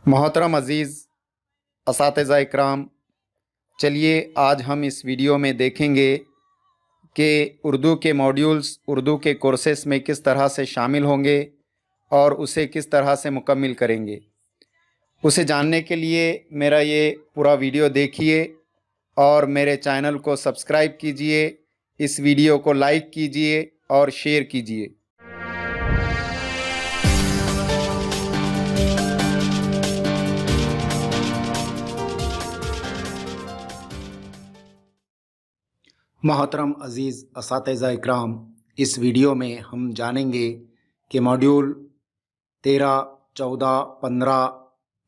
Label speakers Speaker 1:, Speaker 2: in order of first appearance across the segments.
Speaker 1: मोहतरम अज़ीज़ असातिज़ा इकराम, चलिए आज हम इस वीडियो में देखेंगे कि उर्दू के मॉड्यूल्स उर्दू के कोर्सेस में किस तरह से शामिल होंगे और उसे किस तरह से मुकम्मिल करेंगे। उसे जानने के लिए मेरा ये पूरा वीडियो देखिए और मेरे चैनल को सब्सक्राइब कीजिए, इस वीडियो को लाइक कीजिए और शेयर कीजिए। मोहतरम अज़ीज़ असातिज़ा इकराम, इस वीडियो में हम जानेंगे कि मॉड्यूल 13, 14, 15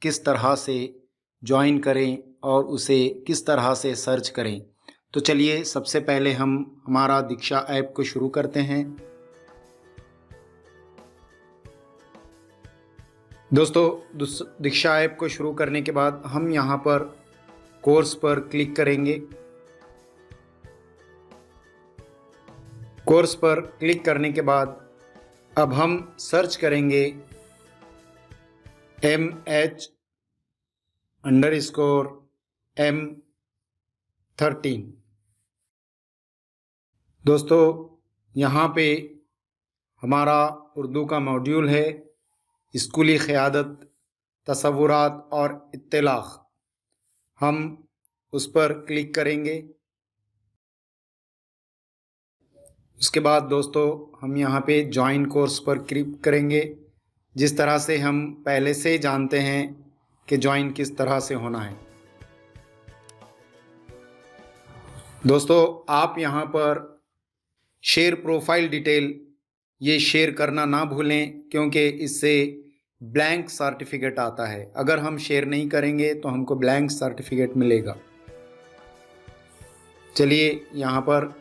Speaker 1: किस तरह से ज्वाइन करें और उसे किस तरह से सर्च करें। तो चलिए सबसे पहले हम हमारा दीक्षा ऐप को शुरू करते हैं। दोस्तों, दीक्षा ऐप को शुरू करने के बाद हम यहाँ पर कोर्स पर क्लिक करेंगे। कोर्स पर क्लिक करने के बाद अब हम सर्च करेंगे MH_M13। दोस्तों, यहाँ पे हमारा उर्दू का मॉड्यूल है स्कूली क़यादत, तसव्वुरात और इत्तिलाक़। हम उस पर क्लिक करेंगे। उसके बाद दोस्तों हम यहाँ पे ज्वाइन कोर्स पर क्लिक करेंगे, जिस तरह से हम पहले से ही जानते हैं कि ज्वाइन किस तरह से होना है। दोस्तों, आप यहाँ पर शेयर प्रोफाइल डिटेल ये शेयर करना ना भूलें, क्योंकि इससे ब्लैंक सर्टिफिकेट आता है। अगर हम शेयर नहीं करेंगे तो हमको ब्लैंक सर्टिफिकेट मिलेगा। चलिए यहाँ पर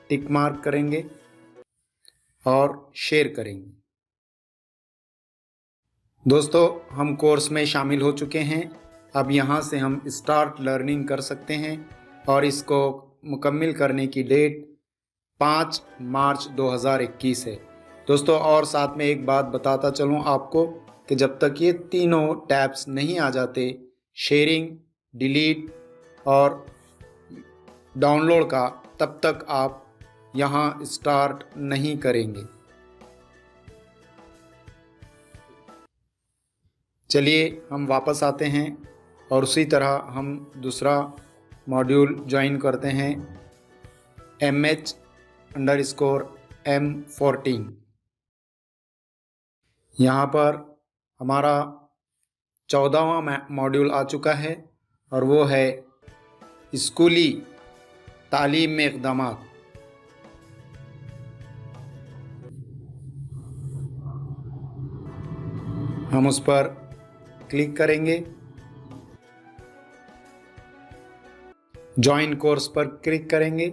Speaker 1: टिक मार्क करेंगे और शेयर करेंगे। दोस्तों, हम कोर्स में शामिल हो चुके हैं। अब यहाँ से हम स्टार्ट लर्निंग कर सकते हैं और इसको मुकम्मिल करने की डेट 5 मार्च 2021 है। दोस्तों, और साथ में एक बात बताता चलूँ आपको कि जब तक ये तीनों टैब्स नहीं आ जाते, शेयरिंग, डिलीट और डाउनलोड का, तब तक आप यहाँ स्टार्ट नहीं करेंगे। चलिए हम वापस आते हैं और उसी तरह हम दूसरा मॉड्यूल ज्वाइन करते हैं MH_M14। यहाँ पर हमारा 14वां मॉड्यूल आ चुका है और वो है स्कूली तालीम में इक़दामात। हम उस पर क्लिक करेंगे। ज्वाइन कोर्स पर क्लिक करेंगे।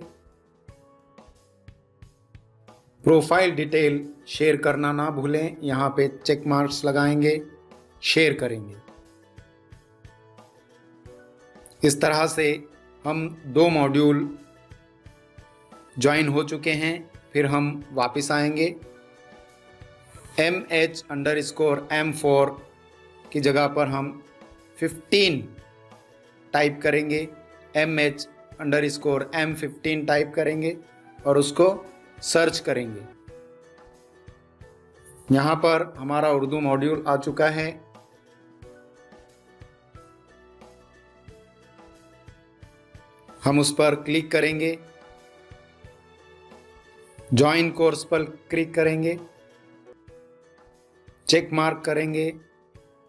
Speaker 1: प्रोफाइल डिटेल शेयर करना ना भूलें, यहाँ पे चेक मार्क्स लगाएंगे, शेयर करेंगे। इस तरह से हम 2 मॉड्यूल ज्वाइन हो चुके हैं। फिर हम वापस आएंगे। MH_M4 की जगह पर हम 15 टाइप करेंगे, MH_M15 टाइप करेंगे और उसको सर्च करेंगे। यहाँ पर हमारा उर्दू मॉड्यूल आ चुका है। हम उस पर क्लिक करेंगे, ज्वाइन कोर्स पर क्लिक करेंगे, चेक मार्क करेंगे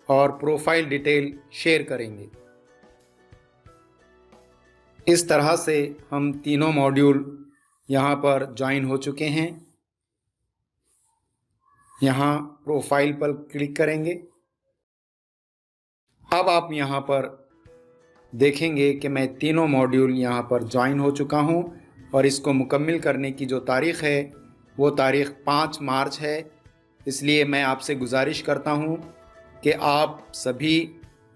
Speaker 1: और प्रोफाइल डिटेल शेयर करेंगे। इस तरह से हम तीनों मॉड्यूल यहाँ पर ज्वाइन हो चुके हैं। यहाँ प्रोफाइल पर क्लिक करेंगे। अब आप यहाँ पर देखेंगे कि मैं तीनों मॉड्यूल यहाँ पर ज्वाइन हो चुका हूँ और इसको मुकम्मिल करने की जो तारीख़ है वो तारीख़ 5 मार्च है। इसलिए मैं आपसे गुजारिश करता हूँ कि आप सभी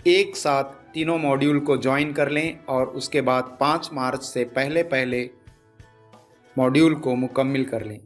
Speaker 1: एक साथ तीनों मॉड्यूल को ज्वाइन कर लें और उसके बाद 5 मार्च से पहले मॉड्यूल को मुकम्मिल कर लें।